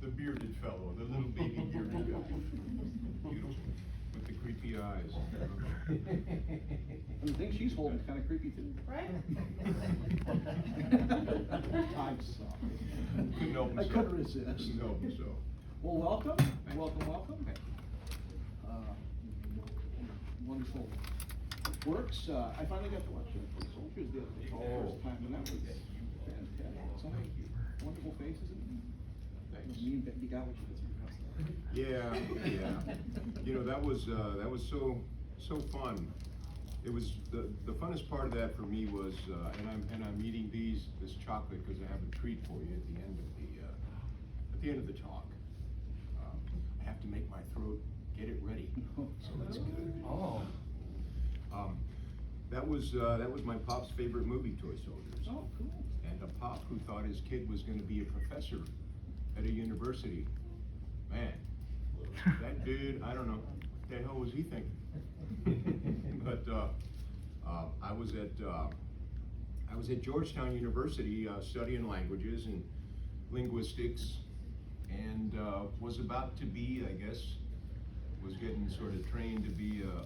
The bearded fellow, the little baby bearded guy. Beautiful, with the creepy eyes. And the thing she's holding is kinda creepy too. Right? I'm sorry. Couldn't help I myself. couldn't resist. Couldn't help myself. Well, welcome, Thank you. welcome. Wonderful works. I finally got to watch the Soldiers the other day for the first time, and that was fantastic. So many wonderful faces, and Thanks. me and Becky got what you did. Yeah. You know, that was so fun. It was the funnest part of that for me was, and I'm eating this chocolate because I have a treat for you at the end of the talk. I have to make my throat get it ready, so that's good. Oh. That was my pop's favorite movie, Toy Soldiers. Oh, cool. And a pop who thought his kid was going to be a professor at a university. Man, that dude, I don't know, what the hell was he thinking? But I was at Georgetown University studying languages and linguistics, and was about to be, I guess, was getting sort of trained to be a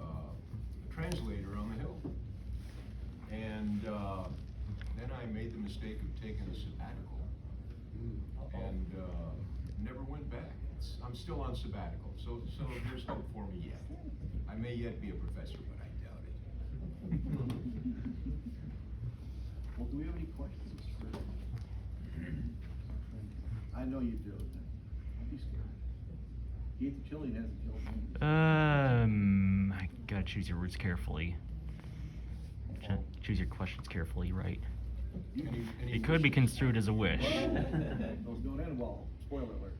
translator on the Hill. And then I made the mistake of taking a sabbatical, and never went back. I'm still on sabbatical, so there's hope for me yet. I may yet be a professor, but I doubt it. Well, do we have any questions for? I know you do. Don't be scared. He ate the chili and hasn't killed me. I gotta choose your words carefully. Choose your questions carefully, right? Any It could be wishes? construed as a wish. Those don't end well. Spoiler alert.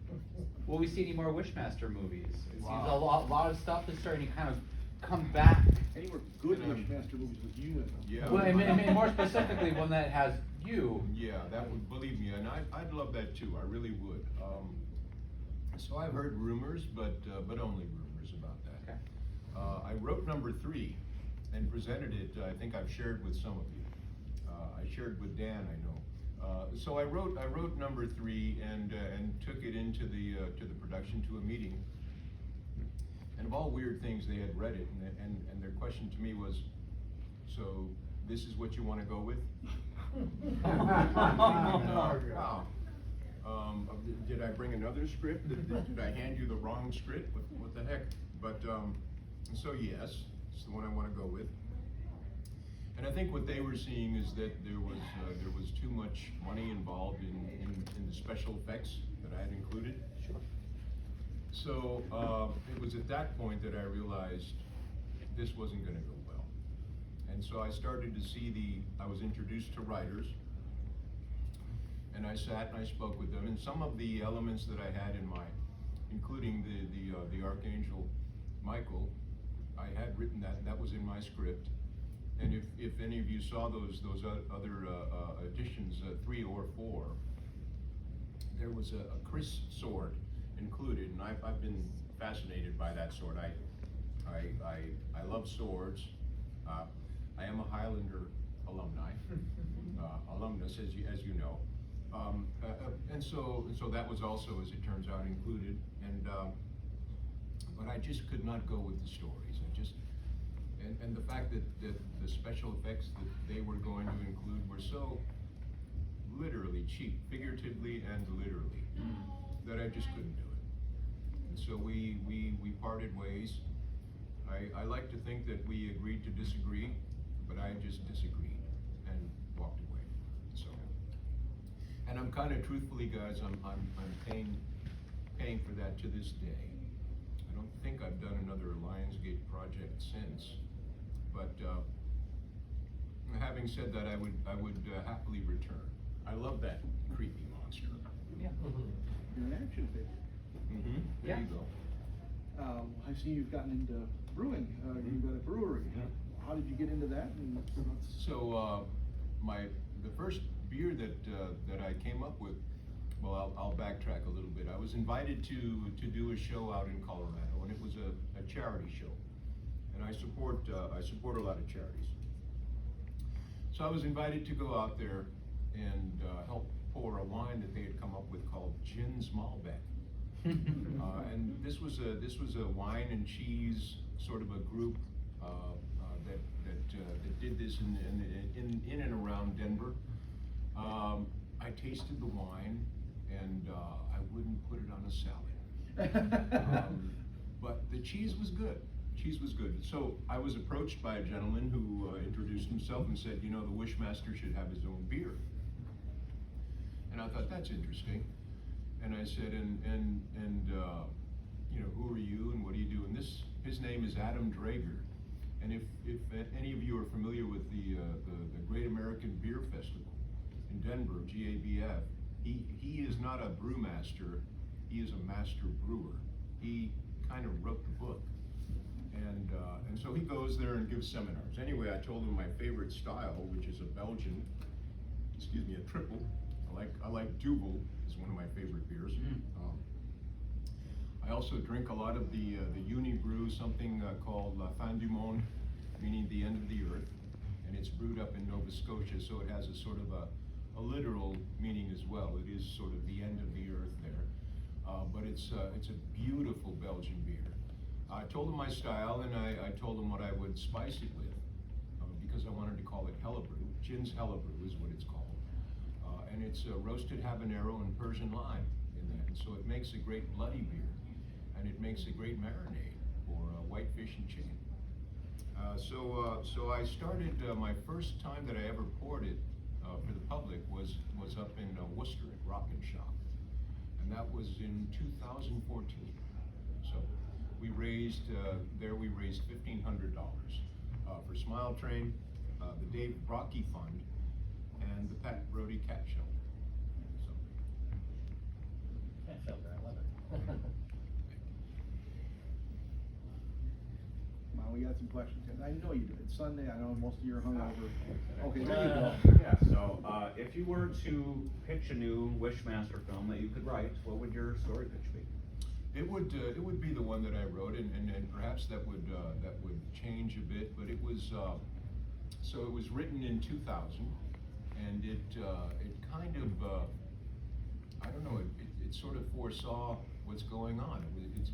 Will we see any more Wishmaster movies? It seems Wow. a lot of stuff is starting to kind of come back. Any more good And, Wishmaster movies with you in them? Yeah. Well, I mean more specifically one that has you. Yeah, that would, believe me, and I'd love that too, I really would. So I've heard rumors, but only rumors about that. Okay. I wrote number 3 and presented it, I think I've shared with some of you. I shared with Dan, I know. So I wrote number 3 and took it into the production, to a meeting. And of all weird things, they had read it, and their question to me was, so this is what you want to go with? Wow. Did I bring another script? Did I hand you the wrong script? What the heck? But so yes, it's the one I want to go with. And I think what they were seeing is that there was too much money involved in the special effects that I had included. Sure. So it was at that point that I realized this wasn't going to go well. And so I started to see I was introduced to writers, and I sat and I spoke with them, and some of the elements that I had in mind, including the Archangel Michael, I had written that was in my script. And if any of you saw those other editions, 3 or 4, there was a Chris sword included, and I've been fascinated by that sword. I love swords. I am a Highlander alumnus, as you know. And so that was also, as it turns out, included. And but I just could not go with the stories. And the fact that the special effects that they were going to include were so literally cheap, figuratively and literally, that I just couldn't do it. And so we parted ways. I like to think that we agreed to disagree, but I just disagreed and walked away. So, and I'm kind of, truthfully, guys, I'm paying for that to this day. I don't think I've done another Lionsgate project since, but having said that, I would happily return. I love that creepy monster. Yeah. You're an action figure. Mm-hmm. There Yeah. you go. I've seen you've gotten into brewing. You've got a brewery. How did you get into that? And So the first beer that I came up with, well, I'll backtrack a little bit. I was invited to do a show out in Colorado, and it was a charity show, and I support a lot of charities. So I was invited to go out there and help pour a wine that they had come up with called Gin's Malbec. And this was a wine and cheese sort of a group that did this in and around Denver. I tasted the wine, and I wouldn't put it on a salad. But the cheese was good. Cheese was good. So I was approached by a gentleman who introduced himself and said, you know, the Wishmaster should have his own beer. And I thought, that's interesting. And I said, you know, who are you and what do you do? And his name is Adam Drager. And if any of you are familiar with the Great American Beer Festival in Denver, GABF, he is not a brewmaster, he is a master brewer. He kind of wrote the book. And so he goes there and gives seminars. Anyway, I told him my favorite style, which is a Belgian, a triple. I like Duvel, is one of my favorite beers. I also drink a lot of the Uni brew, something called Fin du Monde, meaning the end of the earth, and it's brewed up in Nova Scotia, so it has a sort of a literal meaning as well. It is sort of the end of the earth there, but it's a beautiful Belgian beer. I told him my style, and I told him what I would spice it with, because I wanted to call it Hellebrew. Gin's Hellebrew is what it's called. And it's roasted habanero and Persian lime in that. And so it makes a great bloody beer, and it makes a great marinade for whitefish and chicken. So I started, my first time that I ever poured it for the public was up in Worcester at Rock and Shop. And that was in 2014. So we raised $1,500 for Smile Train, the Dave Brocky Fund, and the Pat Brody Cat Shelter. So. Cat shelter, I love it. Well, we got some questions. I know you do. It's Sunday. I know most of you are hungover. Okay, there you Uh, go. Yeah, so if you were to pitch a new Wishmaster film that you could write, what would your story pitch be? It would be the one that I wrote, and perhaps that would change a bit. But it was so it was written in 2000, and it kind of I don't know, it sort of foresaw what's going on.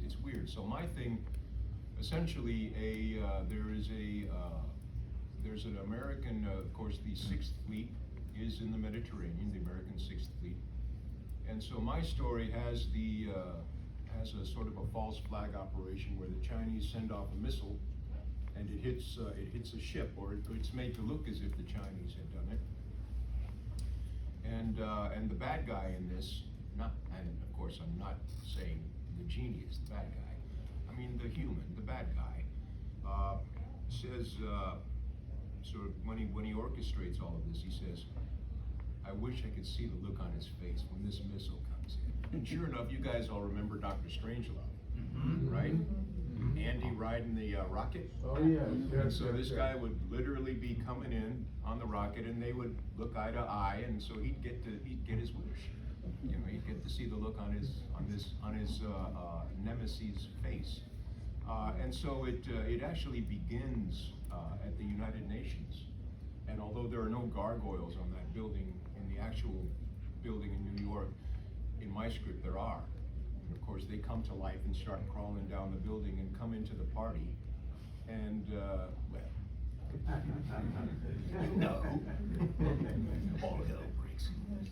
It's weird. So my thing, essentially, there's an American, of course, the Sixth Fleet is in the Mediterranean, the American Sixth Fleet, and so my story has a sort of a false flag operation where the Chinese send off a missile, and it hits a ship, or it's made to look as if the Chinese had done it. And the bad guy in this, and of course I'm not saying the genie is the bad guy, I mean the human, the bad guy, says, sort of when he orchestrates all of this, he says, I wish I could see the look on his face when this missile comes in. And sure enough, you guys all remember Dr. Strangelove, right? Andy riding the rocket. Oh, yeah. And so this guy would literally be coming in on the rocket, and they would look eye to eye, and so he'd get his wish. You know, he'd get to see the look on his nemesis' face. And so it actually begins at the United Nations. And although there are no gargoyles on that building, in the actual building in New York, in my script there are. And of course they come to life and start crawling down the building and come into the party. And, well, no, all hell breaks loose.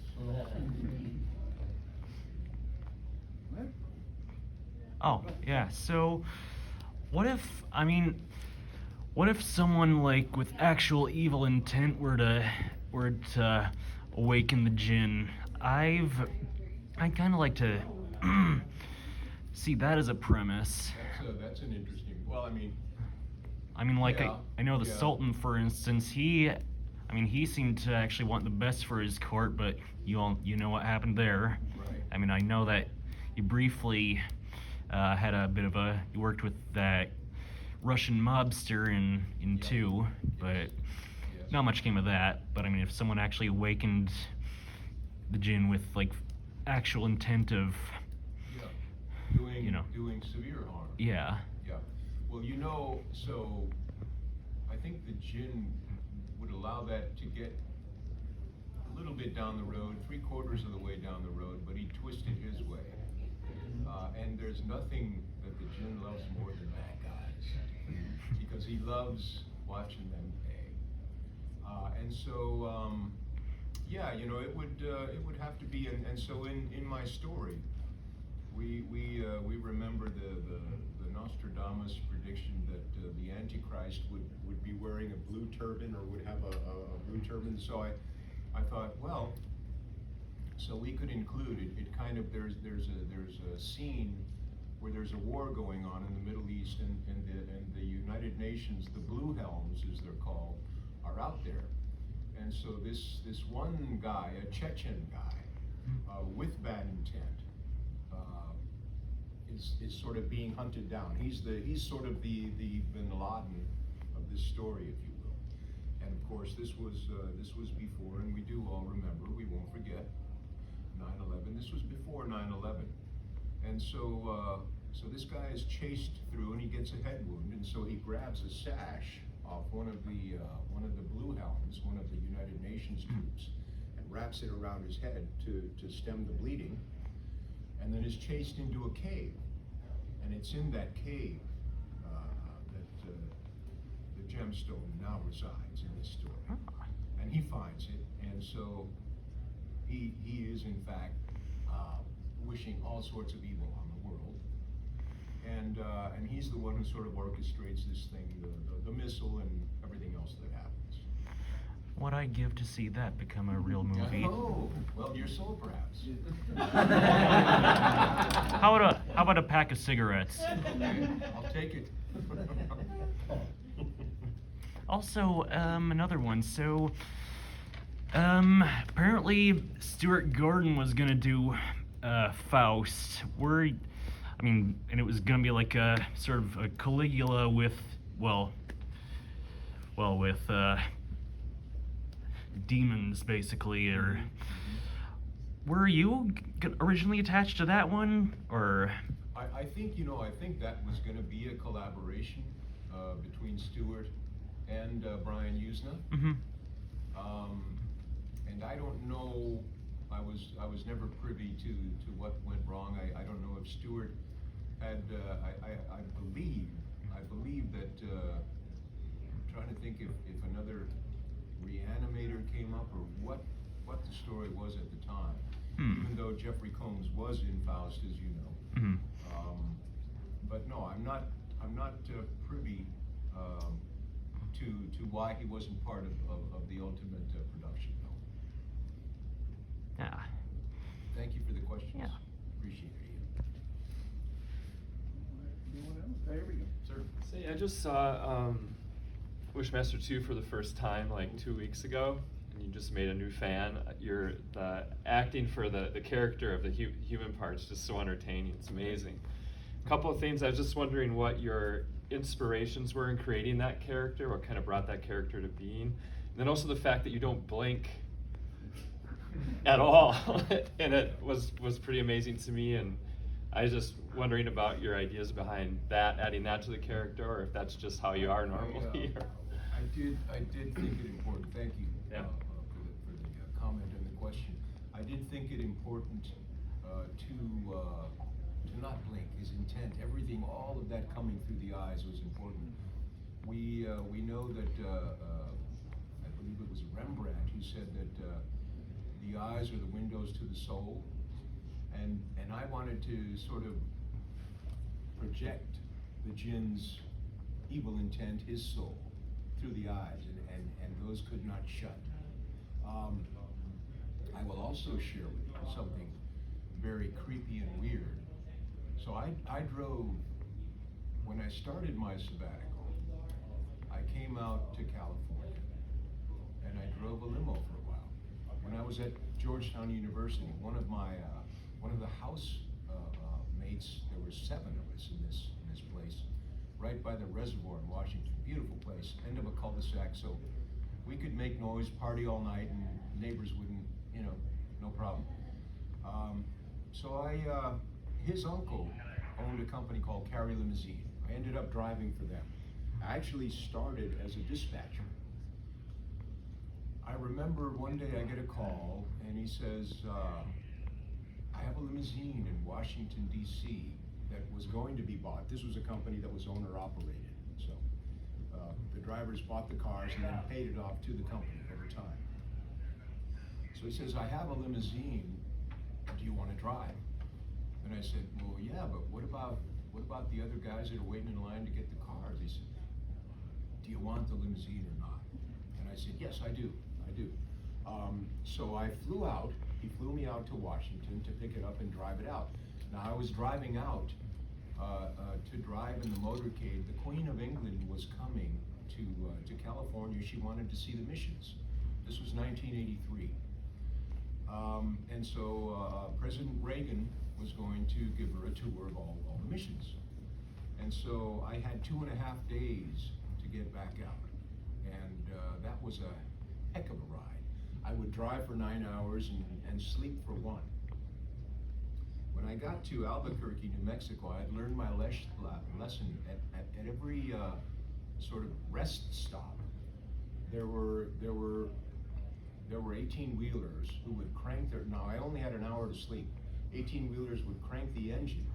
Oh, yeah, so what if someone like with actual evil intent were to awaken the jinn? I'd kind of like to see that as a premise. That's an interesting, well, I mean, Like yeah, I know the yeah. Sultan, for instance, he seemed to actually want the best for his court, but you know what happened there. Right. I mean, I know that you briefly had a bit of you worked with that Russian mobster in Yeah. 2, but Yes. not much came of that. But I mean, if someone actually awakened the jinn with like actual intent of, Yeah. Doing severe harm. yeah. Yeah. Well, so I think the jinn would allow that to get a little bit down the road, 3/4 of the way down the road, but he twisted his way. nothing that the Jinn loves more than bad guys, because he loves watching them pay. And so, yeah, you know, it would have to be, and so in my story, we remember the Nostradamus prediction that the Antichrist would be wearing a blue turban, or would have a blue turban. So I thought, well, so we could include it. It kind of, there's a scene where there's a war going on in the Middle East, and the United Nations, the Blue Helms as they're called, are out there. And so this one guy, a Chechen guy, with bad intent, is sort of being hunted down. He's sort of the Bin Laden of this story, if you will. And of course, this was before, and we do all remember. We won't forget 9/11. This was before 9/11, and so this guy is chased through, and he gets a head wound, and so he grabs a sash off one of the Blue Helms, one of the United Nations troops, and wraps it around his head to stem the bleeding, and then is chased into a cave. And it's in that cave that the gemstone now resides in this story. And he finds it, and so he is in fact wishing all sorts of evil on the world. And he's the one who sort of orchestrates this thing, the missile and everything else that happens. What I'd give to see that become a real movie. Oh, well, your soul perhaps. How about a pack of cigarettes? Okay, I'll take it. Also, another one. So, apparently Stuart Gordon was gonna do Faust. And it was gonna be like a sort of a Caligula with, with demons, basically. Or were you originally attached to that one, or? I think that was going to be a collaboration between Stuart and Brian Usna. Mm-hmm. And I don't know. I was never privy to what went wrong. I don't know if Stuart had. I believe that. I'm trying to think if another Reanimator came up, or what the story was at the time. Even though Jeffrey Combs was in Faust, as you know. Mm-hmm. But no, I'm not privy to why he wasn't part of the ultimate production. No. Yeah. Thank you for the questions. Yeah. Appreciate it, Ian. Anyone else? There we go. Sir. See, I just saw Wishmaster 2 for the first time like 2 weeks ago, and you just made a new fan. The acting for the character of the human part's just so entertaining. It's amazing. A couple of things. I was just wondering what your inspirations were in creating that character, what kind of brought that character to being, and then also the fact that you don't blink at all, and it was pretty amazing to me. And I was just wondering about your ideas behind that, adding that to the character, or if that's just how you are normally. I did think it important. Thank you Yeah. for the comment and the question. I did think it important to not blink. His intent, everything, all of that coming through the eyes was important. We know that I believe it was Rembrandt who said that the eyes are the windows to the soul, and I wanted to sort of project the jinn's evil intent, his soul, through the eyes, and those could not shut. I will also share with you something very creepy and weird. So I drove, when I started my sabbatical, I came out to California, and I drove a limo for a while. When I was at Georgetown University, one of the house mates, there were 7 of us in this place, right by the reservoir in Washington. Beautiful place, end of a cul-de-sac, so we could make noise, party all night, and neighbors wouldn't, no problem. So his uncle owned a company called Carry Limousine. I ended up driving for them. I actually started as a dispatcher. I remember one day I get a call, and he says, I have a limousine in Washington, D.C., that was going to be bought. This was a company that was owner operated. So the drivers bought the cars and then paid it off to the company over time. So he says, I have a limousine, do you want to drive? And I said, well, yeah, but what about the other guys that are waiting in line to get the cars? He said, do you want the limousine or not? And I said, yes, I do. So I flew out. He flew me out to Washington to pick it up and drive it out. Now I was driving out to drive in the motorcade. The Queen of England was coming to California. She wanted to see the missions. This was 1983. And so President Reagan was going to give her a tour of all the missions. And so I had 2.5 days to get back out. And that was a heck of a ride. I would drive for 9 hours and sleep for 1. When I got to Albuquerque, New Mexico, I had learned my lesson. At every sort of rest stop, there were 18-wheelers who would crank their, now I only had an hour to sleep. 18-wheelers would crank the engine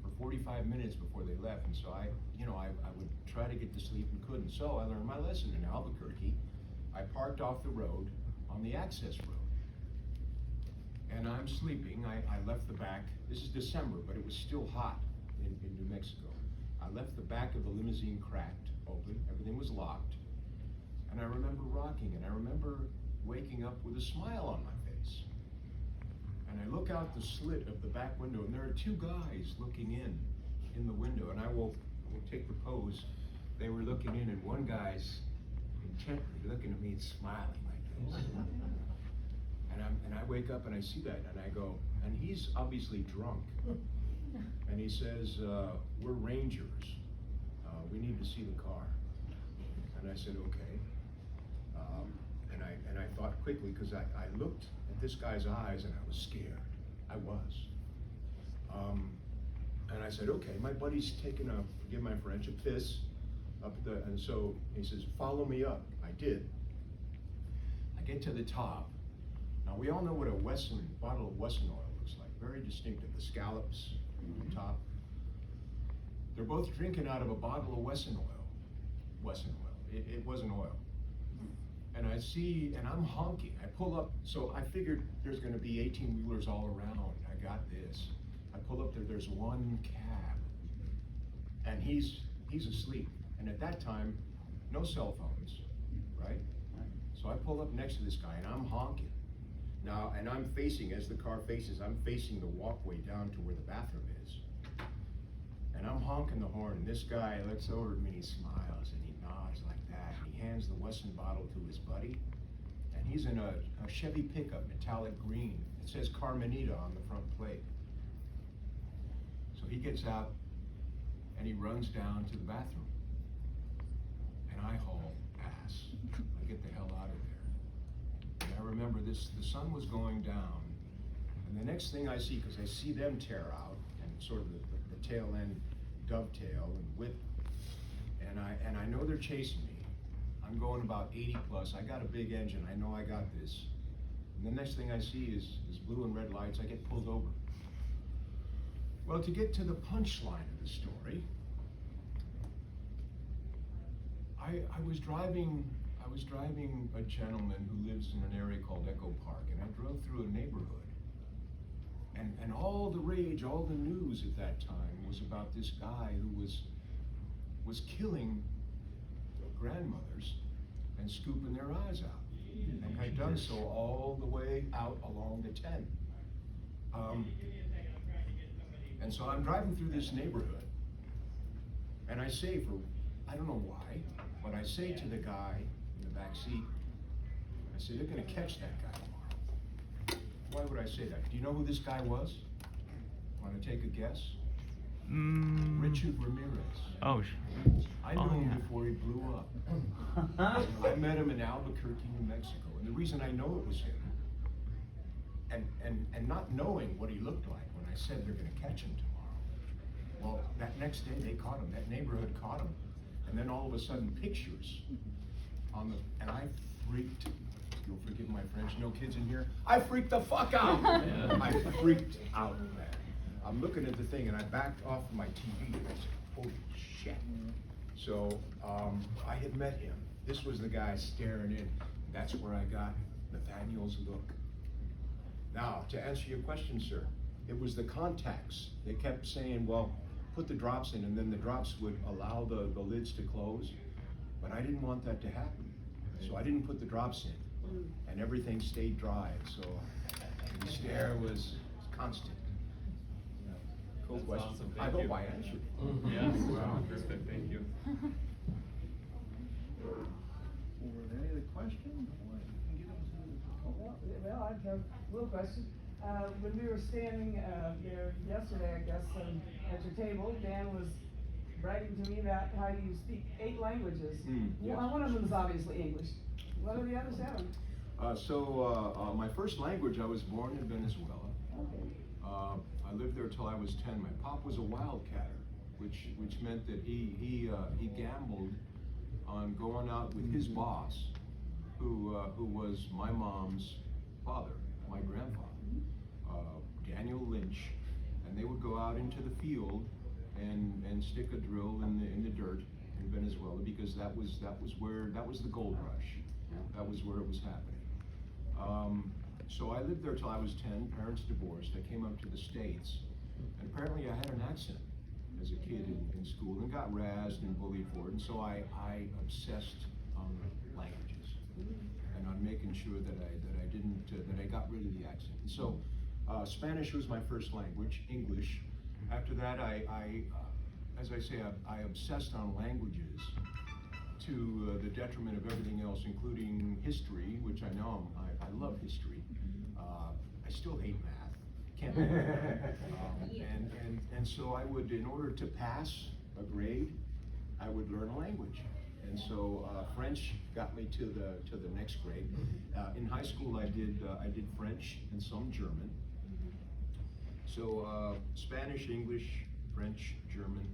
for 45 minutes before they left. And so I would try to get to sleep and couldn't. So I learned my lesson in Albuquerque. I parked off the road on the access road. And I'm sleeping. I left the back, this is December, but it was still hot in New Mexico. I left the back of the limousine cracked, open, everything was locked. And I remember rocking, and I remember waking up with a smile on my face. And I look out the slit of the back window, and there are 2 guys looking in the window, and I will take the pose. They were looking in, and one guy's intently looking at me and smiling like this. And I wake up and I see that, and I go, and he's obviously drunk. And he says, we're rangers. We need to see the car. And I said, okay. And I thought quickly, because I looked at this guy's eyes and I was scared. I was. And I said, okay, my buddy's taking forgive my French, a piss up and so he says, follow me up. I did. I get to the top. Now we all know what a bottle of Wesson oil looks like. Very distinctive, the scallops on the top. They're both drinking out of a bottle of Wesson oil. Wesson oil, it wasn't oil. And I see, and I'm honking. I pull up, so I figured there's gonna be 18-wheelers all around. I got this. I pull up there, there's one cab. And he's asleep. And at that time, no cell phones, right? So I pull up next to this guy and I'm honking. Now, and I'm facing, as the car faces, I'm facing the walkway down to where the bathroom is. And I'm honking the horn, and this guy looks over at me and he smiles and he nods like that. And he hands the Wesson bottle to his buddy. And he's in a Chevy pickup, metallic green. It says Carmenita on the front plate. So he gets out and he runs down to the bathroom. And I haul ass. I get the hell out of there. And I remember this, the sun was going down. And the next thing I see, because I see them tear out, and sort of the tail end dovetail and whip, and I know they're chasing me. I'm going about 80 plus. I got a big engine. I know I got this. And the next thing I see is blue and red lights. I get pulled over. Well, to get to the punchline of the story, I was driving a gentleman who lives in an area called Echo Park, and I drove through a neighborhood. And all the rage, all the news at that time was about this guy who was killing grandmothers and scooping their eyes out, and had done so all the way out along the 10. And so I'm driving through this neighborhood, and I say, I don't know why, but I say to the guy in the back seat, I say, they're gonna catch that guy tomorrow. Why would I say that? Do you know who this guy was? Want to take a guess? Richard Ramirez. Oh, I knew him before he blew up. I met him in Albuquerque, New Mexico, and the reason I know it was him, and not knowing what he looked like when I said they're going to catch him tomorrow. Well, that next day they caught him. That neighborhood caught him, and then all of a sudden pictures and I freaked. You'll forgive my French. No kids in here. I freaked the fuck out. I freaked out, man. I'm looking at the thing and I backed off my TV and I said, holy shit. So, I had met him. This was the guy staring in. That's where I got Nathaniel's look. Now, to answer your question, sir, it was the contacts. They kept saying, well, put the drops in, and then the drops would allow the lids to close. But I didn't want that to happen. So I didn't put the drops in, and everything stayed dry. So the stare was constant. Cool That's question. awesome. I Thank hope you. I answered. Yes, wow, perfect, thank you. Were there any other questions? We can get them to- Well, I have a little question. When we were standing, yesterday, I guess, at your table, Dan was bragging to me about how you speak 8 languages. Yes. Well, one of them is obviously English. What are the other 7? My first language, I was born in Venezuela. Okay. I lived there till I was 10. My pop was a wildcatter, which meant that he gambled on going out with his boss, who was my mom's father, my grandfather, Daniel Lynch, and they would go out into the field and stick a drill in the dirt in Venezuela, because that was the gold rush. That was where it was happening. So I lived there till I was 10. Parents divorced. I came up to the States, and apparently I had an accent as a kid in school and got razzed and bullied for it. And so I obsessed on languages and on making sure that I got rid of the accent. And so Spanish was my first language. English. After that, as I say, I obsessed on languages to the detriment of everything else, including history, which I know I love history. I still hate math. Can't do it. And so I would, in order to pass a grade, I would learn a language. And so French got me to the next grade. In high school, I did French and some German. So Spanish, English, French, German,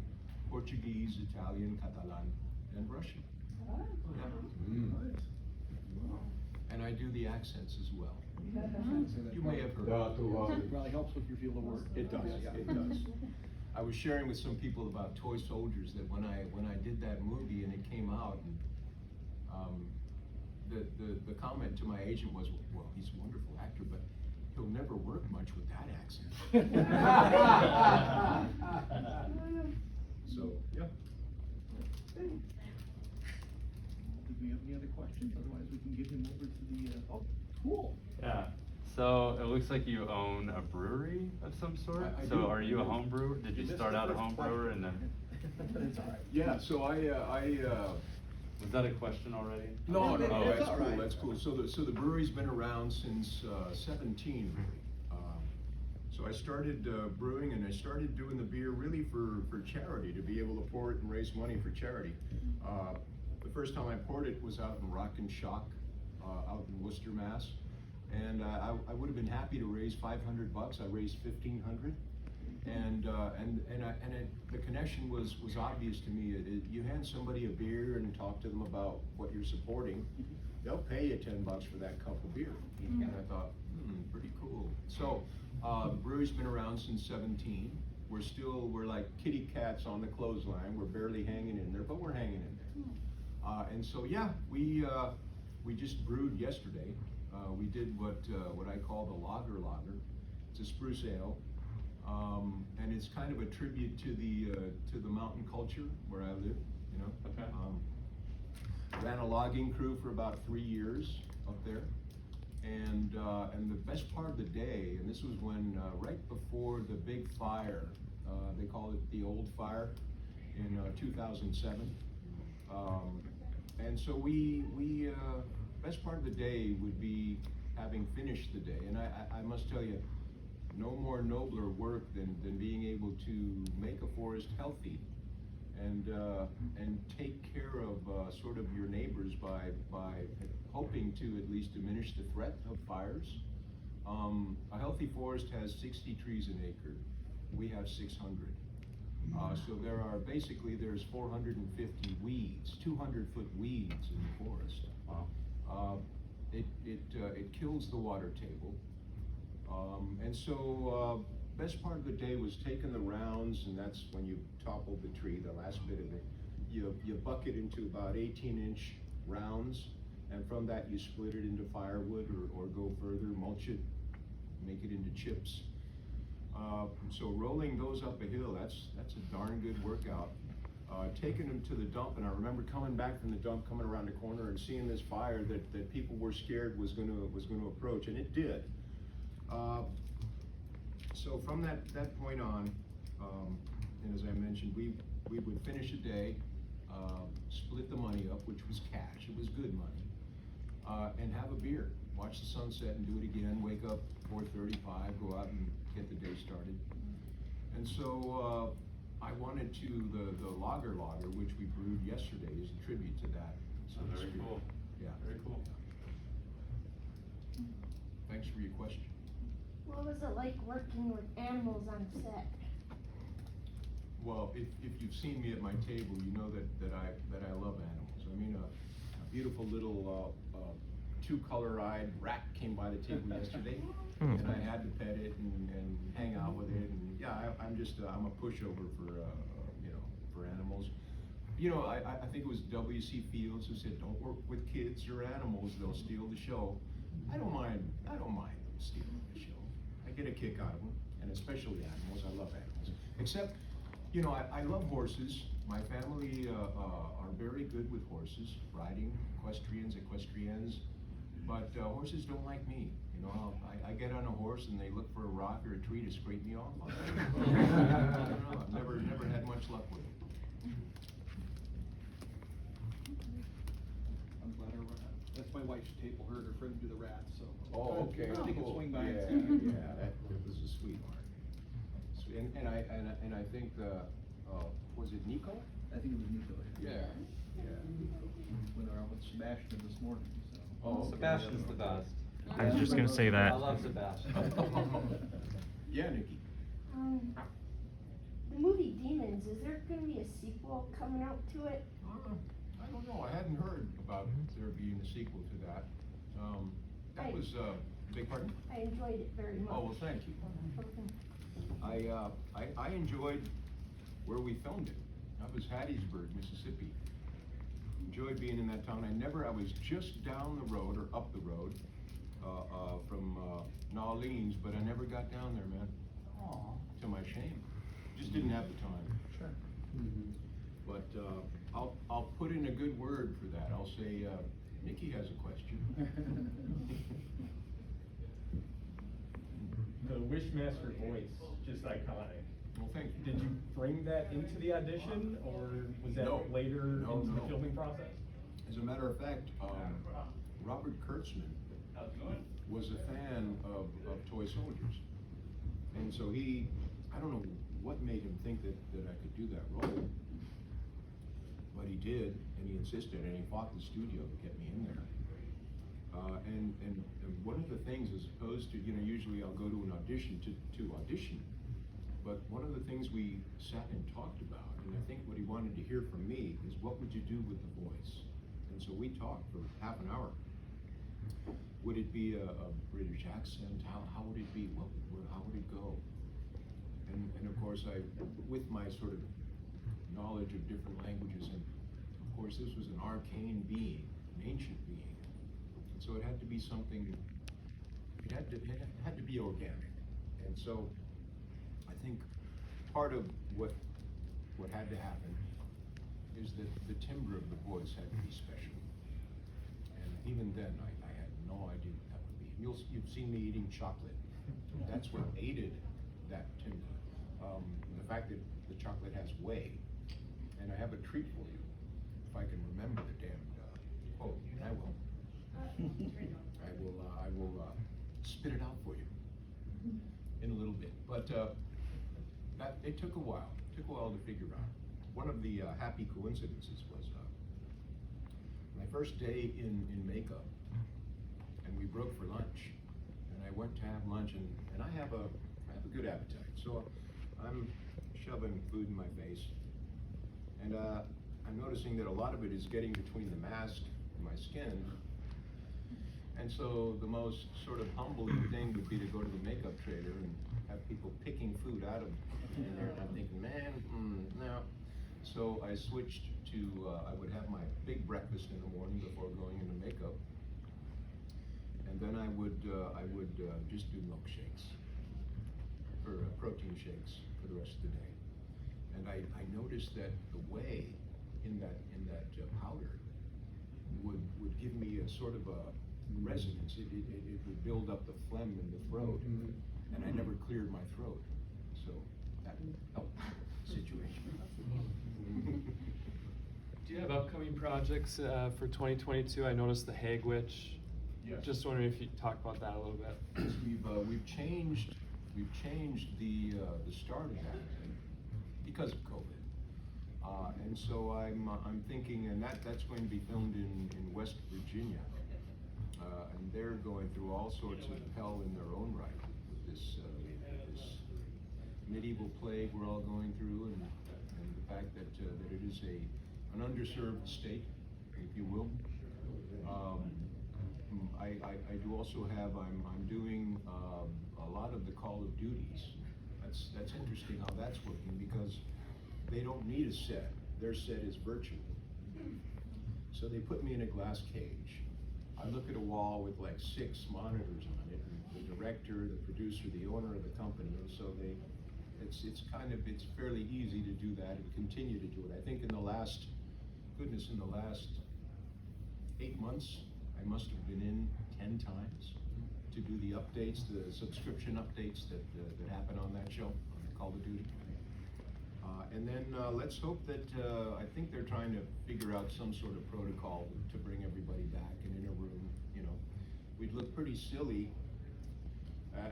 Portuguese, Italian, Catalan, and Russian. Yeah. And I do the accents as well. You may have heard. It probably helps with your field of work. It does, it does. I was sharing with some people about Toy Soldiers that when I did that movie and it came out, and the comment to my agent was, well, he's a wonderful actor, but he'll never work much with that accent. So, yeah. Do we have any other questions? Otherwise, we can give him over to the, oh, cool. Yeah, so it looks like you own a brewery of some sort. I So do. are you a home brewer? Did you That's start the out a first home brewer and then, It's all right. Yeah, so was that a question already? no, That's that's all cool, right. that's cool. So the brewery's been around since 17, really. So I started brewing, and I started doing the beer really for charity, to be able to pour it and raise money for charity. The first time I poured it was out in Rock and Shock, out in Worcester, Mass. And I would have been happy to raise $500. I raised $1,500. And the connection was obvious to me. You hand somebody a beer and talk to them about what you're supporting, they'll pay you $10 for that cup of beer. And I thought, pretty cool. So the brewery's been around since 17. We're like kitty cats on the clothesline. We're barely hanging in there, but we're hanging in there. And so yeah, we just brewed yesterday. We did what I call the lager. It's a spruce ale. And it's kind of a tribute to the mountain culture where I live, you know. Okay. Ran a logging crew for about 3 years up there, and the best part of the day, and this was when right before the big fire, they call it the old fire, in 2007. And so we best part of the day would be having finished the day, and I must tell you, no more nobler work than being able to make a forest healthy and take care of sort of your neighbors by hoping to at least diminish the threat of fires. A healthy forest has 60 trees an acre. We have 600. So there's 450 weeds, 200-foot weeds in the forest. Wow. It kills the water table. And so best part of the day was taking the rounds, and that's when you topple the tree, the last bit of it. You buck it into about 18-inch rounds, and from that you split it into firewood or go further, mulch it, make it into chips. So rolling those up a hill, that's a darn good workout. Taking them to the dump, and I remember coming back from the dump, coming around the corner and seeing this fire that people were scared was going to approach, and it did. So from that point on, and as I mentioned, we would finish a day, split the money up, which was cash. It was good money, and have a beer, watch the sunset, and do it again. Wake up 4:35, go out and get the day started. And so I wanted to the lager, which we brewed yesterday, is a tribute to that. So Oh, very cool. Yeah. Very cool. Yeah. Thanks for your question. What was it like working with animals on set? Well, if you've seen me at my table, you know that I love animals. I mean, a beautiful little two-color-eyed rat came by the table yesterday, and I had to pet it and hang out with it. And yeah, I'm a pushover for animals. You know, I think it was W.C. Fields who said, "Don't work with kids or animals; they'll steal the show." I don't mind them stealing the show. I get a kick out of them, and especially animals. I love animals. Except, you know, I love horses. My family are very good with horses, riding, equestrians, but horses don't like me. You know, I get on a horse and they look for a rock or a tree to scrape me off. I don't know, I've never had much luck with it. I'm glad that's my wife's table, her friends do the rats, so. Oh, okay. They can Cool. swing by Yeah, and see. yeah, that was a sweetheart. And I think was it Nico? I think it was Nico. Yeah. Went around with Sebastian this morning, so. Oh, okay. Sebastian's the best. I was just gonna say that. I love Sebastian. Yeah, Nikki. The movie Demons, is there gonna be a sequel coming out to it? I don't know. I hadn't heard about there being a sequel to that. That was big pardon? I enjoyed it very much. Oh, well, thank you. I enjoyed where we filmed it. That was Hattiesburg, Mississippi. Enjoyed being in that town. I was just down the road or up the road from Nolens, but I never got down there, man. Aw. To my shame. Just didn't have the time. Sure. But I'll put in a good word for that. I'll say, Nikki has a question. The Wishmaster voice, just iconic. Well, thank you. Did you bring that into the audition, or was that No. later No, into no. the filming process? As a matter of fact, Robert Kurtzman was a fan of toy soldiers. And so I don't know what made him think that I could do that role. But he did, and he insisted, and he fought the studio to get me in there. And one of the things, as opposed to, usually I'll go to an audition to audition, but one of the things we sat and talked about, and I think what he wanted to hear from me is, what would you do with the voice? And so we talked for half an hour. Would it be a British accent? How would it be? How would it go? And of course, with my sort of knowledge of different languages, and of course this was an arcane being, an ancient being, and so it had to be something. It had to be organic, and so I think part of what had to happen is that the timbre of the voice had to be special, and even then I had no idea what that would be. You've seen me eating chocolate. That's what aided that timbre. The fact that the chocolate has whey. And I have a treat for you, if I can remember the damn quote, and I will. I will spit it out for you in a little bit. But it took a while. It took a while to figure out. One of the happy coincidences was my first day in makeup, and we broke for lunch, and I went to have lunch, and I have a good appetite, so I'm shoving food in my face. And I'm noticing that a lot of it is getting between the mask and my skin. And so the most sort of humbling thing would be to go to the makeup trader and have people picking food out of in there, and I'm thinking, man, no. So I switched to, I would have my big breakfast in the morning before going into makeup. And then I would just do milkshakes, or protein shakes for the rest of the day. And I noticed that the whey in that powder would give me a sort of a resonance. It would build up the phlegm in the throat, and I never cleared my throat. So that helped the situation. Do you have upcoming projects for 2022? I noticed the Hague Witch. Yes. Just wondering if you could talk about that a little bit. We've changed the start of that because of COVID, and so I'm thinking, and that's going to be filmed in West Virginia, and they're going through all sorts of hell in their own right with this medieval plague we're all going through, and the fact that it is an underserved state, if you will. I do also have, I'm doing a lot of the Call of Duties. That's interesting how that's working, because they don't need a set. Their set is virtual. So they put me in a glass cage. I look at a wall with like 6 monitors on it, and the director, the producer, the owner of the company, and so it's fairly easy to do that and continue to do it. I think in the last 8 months, I must have been in 10 times to do the updates, the subscription updates that happen on that show, on Call of Duty. And then let's hope that, I think they're trying to figure out some sort of protocol to bring everybody back and in a room, you know. We'd look pretty silly,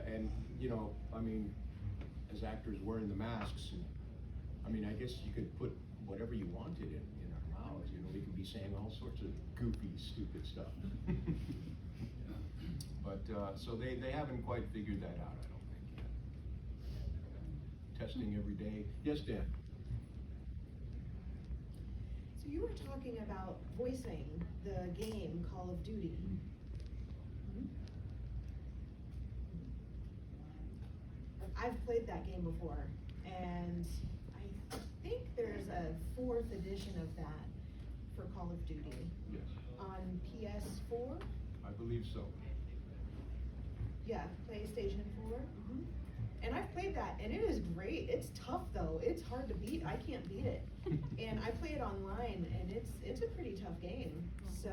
and, you know, I mean, as actors wearing the masks, and, I mean, I guess you could put whatever you wanted in our mouths, you know, we could be saying all sorts of goofy, stupid stuff. But, so they haven't quite figured that out, I don't think yet. Testing every day. Yes, Dan? So you were talking about voicing the game Call of Duty. I've played that game before, and I think there's a 4th edition of that for Call of Duty. Yes. On PS4? I believe so. Yeah, PlayStation 4. And I've played that, and it is great. It's tough though. It's hard to beat. I can't beat it. And I play it online, and it's a pretty tough game. So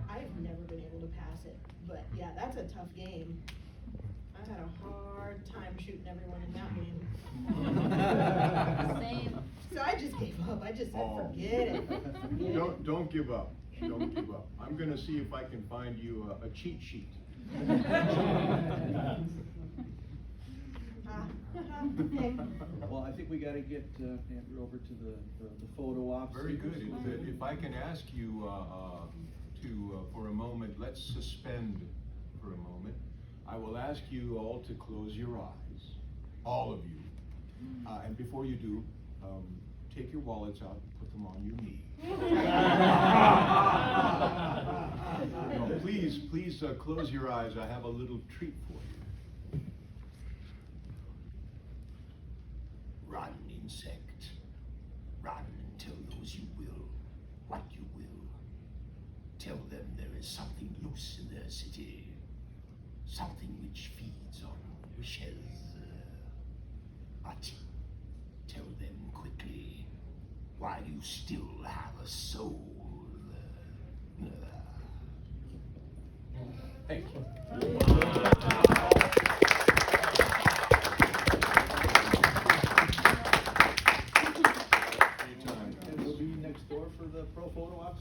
I've never been able to pass it. But yeah, that's a tough game. I've had a hard time shooting everyone in that game. Same. So I just gave up. I just said, forget it. Don't give up. Don't give up. I'm gonna see if I can find you a cheat sheet. Well, I think we gotta get Andrew over to the photo ops. Very good. If I can ask you for a moment, let's suspend for a moment. I will ask you all to close your eyes, all of you. And before you do, take your wallets out, put them on your knee. No, please close your eyes. I have a little treat for you. Run, insect. Run and tell those you will what you will. Tell them there is something loose in their city. Something which feeds on wishes. But tell them quickly, while you still have a soul. Thank you.